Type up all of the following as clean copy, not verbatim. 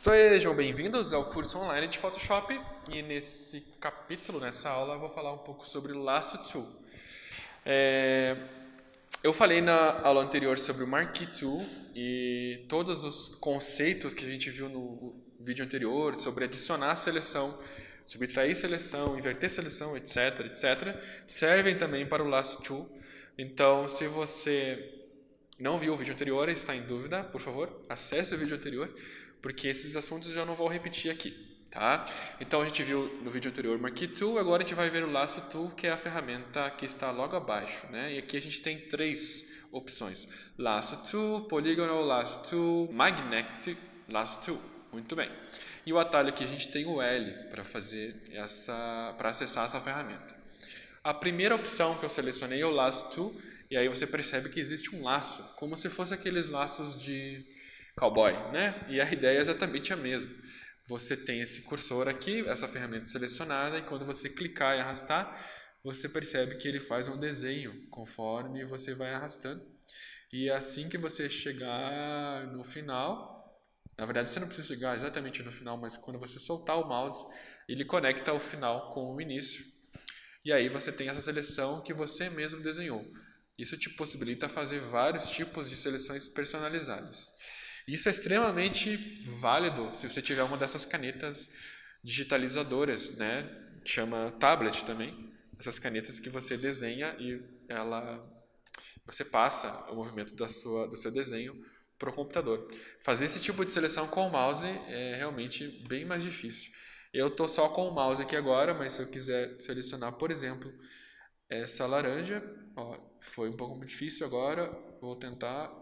Sejam bem-vindos ao curso online de Photoshop e nesse capítulo, nessa aula, eu vou falar um pouco sobre Lasso Tool. Eu falei na aula anterior sobre o Marquee Tool e todos os conceitos que a gente viu no vídeo anterior sobre adicionar seleção, subtrair seleção, inverter seleção, etc, servem também para o Lasso Tool. Então, se você não viu o vídeo anterior e está em dúvida, por favor, acesse o vídeo anterior, porque esses assuntos eu já não vou repetir aqui, tá? Então a gente viu no vídeo anterior o Marquee Tool, agora a gente vai ver o Lasso Tool, que é a ferramenta que está logo abaixo, né? E aqui a gente tem três opções: Lasso Tool, Polygonal Lasso Tool, Magnetic Lasso Tool. Muito bem. E o atalho aqui a gente tem o L para acessar essa ferramenta. A primeira opção que eu selecionei é o Lasso Tool, e aí você percebe que existe um laço, como se fosse aqueles laços de cowboy, né? E a ideia é exatamente a mesma. Você tem esse cursor aqui, essa ferramenta selecionada, e quando você clicar e arrastar, você percebe que ele faz um desenho conforme você vai arrastando. E assim que você chegar no final, na verdade você não precisa chegar exatamente no final, mas quando você soltar o mouse, ele conecta o final com o início. E aí você tem essa seleção que você mesmo desenhou. Isso te possibilita fazer vários tipos de seleções personalizadas. Isso é extremamente válido se você tiver uma dessas canetas digitalizadoras, né? Chama tablet também. Essas canetas que você desenha e você passa o movimento do seu desenho para o computador. Fazer esse tipo de seleção com o mouse é realmente bem mais difícil. Eu estou só com o mouse aqui agora, mas se eu quiser selecionar, por exemplo, essa laranja, ó, foi um pouco difícil agora, vou tentar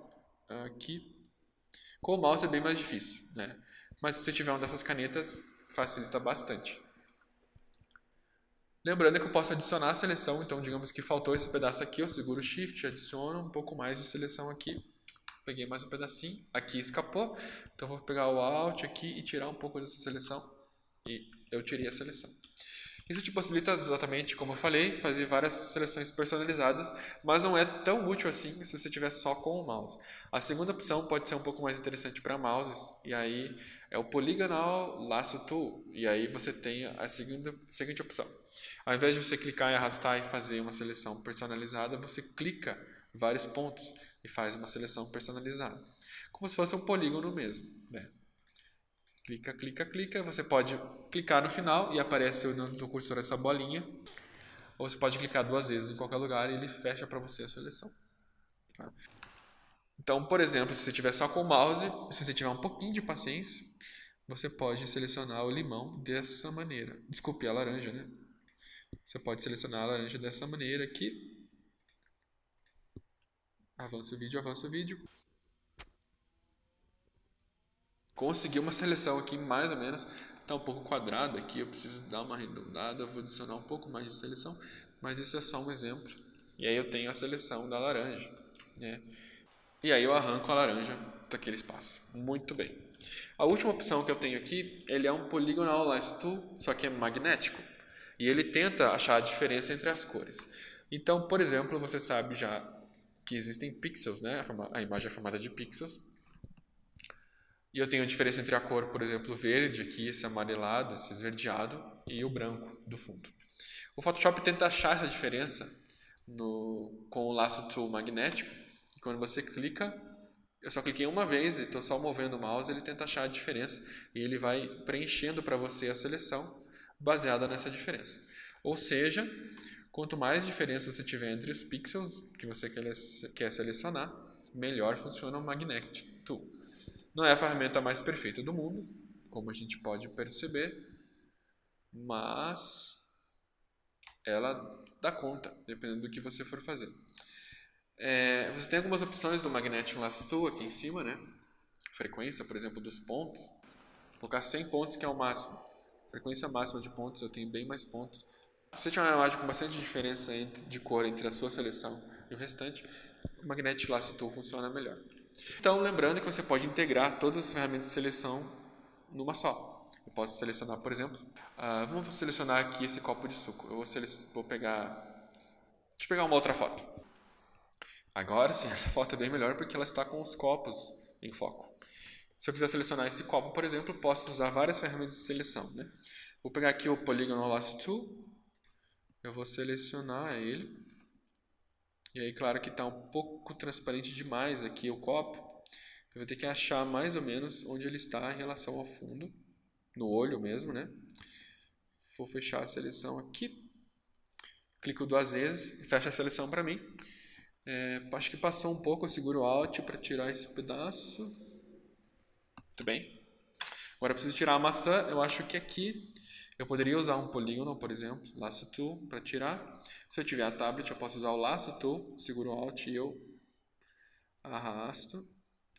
aqui. Com o mouse é bem mais difícil, né? Mas se você tiver uma dessas canetas, facilita bastante. Lembrando que eu posso adicionar a seleção, então digamos que faltou esse pedaço aqui, eu seguro o Shift, adiciono um pouco mais de seleção aqui. Peguei mais um pedacinho, aqui escapou, então vou pegar o Alt aqui e tirar um pouco dessa seleção. E eu tirei a seleção. Isso te possibilita exatamente, como eu falei, fazer várias seleções personalizadas, mas não é tão útil assim se você tiver só com o mouse. A segunda opção pode ser um pouco mais interessante para mouses, e aí é o Polygonal Lasso Tool, e aí você tem a seguinte opção. Ao invés de você clicar e arrastar e fazer uma seleção personalizada, você clica vários pontos e faz uma seleção personalizada, como se fosse um polígono mesmo, né? Clica, clica, clica. Você pode clicar no final e aparece no cursor essa bolinha. Ou você pode clicar duas vezes em qualquer lugar e ele fecha para você a seleção. Tá? Então, por exemplo, se você estiver só com o mouse, se você tiver um pouquinho de paciência, você pode selecionar o limão dessa maneira. Desculpe, a laranja, né? Você pode selecionar a laranja dessa maneira aqui. Avança o vídeo, avança o vídeo. Consegui uma seleção aqui mais ou menos, está um pouco quadrado aqui, eu preciso dar uma arredondada, eu vou adicionar um pouco mais de seleção, mas esse é só um exemplo. E aí eu tenho a seleção da laranja, né? E aí eu arranco a laranja daquele espaço. Muito bem. A última opção que eu tenho aqui, ele é um Polygonal Lasso Tool, só que é magnético. E ele tenta achar a diferença entre as cores. Então, por exemplo, você sabe já que existem pixels, né? A imagem é formada de pixels. E eu tenho a diferença entre a cor, por exemplo, verde aqui, esse amarelado, esse esverdeado, e o branco do fundo. O Photoshop tenta achar essa diferença com o Lasso Tool magnético. E quando você clica, eu só cliquei uma vez e estou só movendo o mouse, ele tenta achar a diferença. E ele vai preenchendo para você a seleção baseada nessa diferença. Ou seja, quanto mais diferença você tiver entre os pixels que você quer selecionar, melhor funciona o Magnetic Tool. Não é a ferramenta mais perfeita do mundo, como a gente pode perceber, mas ela dá conta, dependendo do que você for fazer. Você tem algumas opções do Magnetic Lasso Tool aqui em cima, né? Frequência, por exemplo, dos pontos. Vou colocar 100 pontos, que é o máximo. Frequência máxima de pontos, eu tenho bem mais pontos. Se você tiver uma imagem com bastante diferença de cor entre a sua seleção e o restante, o Magnetic Lasso Tool funciona melhor. Então, lembrando que você pode integrar todas as ferramentas de seleção numa só. Eu posso selecionar, por exemplo, vamos selecionar aqui esse copo de suco. Eu vou pegar, deixa eu pegar uma outra foto. Agora sim, essa foto é bem melhor porque ela está com os copos em foco. Se eu quiser selecionar esse copo, por exemplo, eu posso usar várias ferramentas de seleção, né? Vou pegar aqui o Polygonal Lasso Tool, eu vou selecionar ele, e aí claro que está um pouco transparente demais aqui o copo, eu vou ter que achar mais ou menos onde ele está em relação ao fundo, no olho mesmo, né? Vou fechar a seleção aqui, clico 2 vezes e fecha a seleção para mim. Acho que passou um pouco, eu seguro o Alt para tirar esse pedaço. Muito bem. Agora eu preciso tirar a maçã, eu acho que aqui eu poderia usar um polígono, por exemplo, Lasso Tool, para tirar. Se eu tiver a tablet, eu posso usar o Lasso Tool, seguro o Alt e eu arrasto.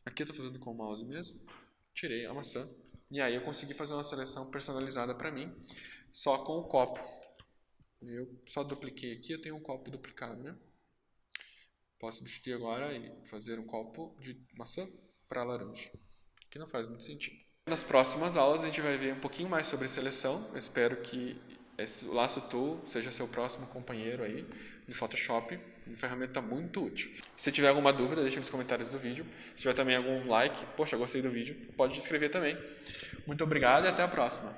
Aqui eu estou fazendo com o mouse mesmo. Tirei a maçã. E aí eu consegui fazer uma seleção personalizada para mim, só com o copo. Eu só dupliquei aqui, eu tenho um copo duplicado, né? Posso substituir agora e fazer um copo de maçã para laranja, que não faz muito sentido. Nas próximas aulas a gente vai ver um pouquinho mais sobre seleção. Eu espero que o Lasso Tool seja seu próximo companheiro aí de Photoshop. Uma ferramenta muito útil. Se tiver alguma dúvida, deixe nos comentários do vídeo. Se tiver também algum like, poxa, gostei do vídeo, pode escrever também. Muito obrigado e até a próxima.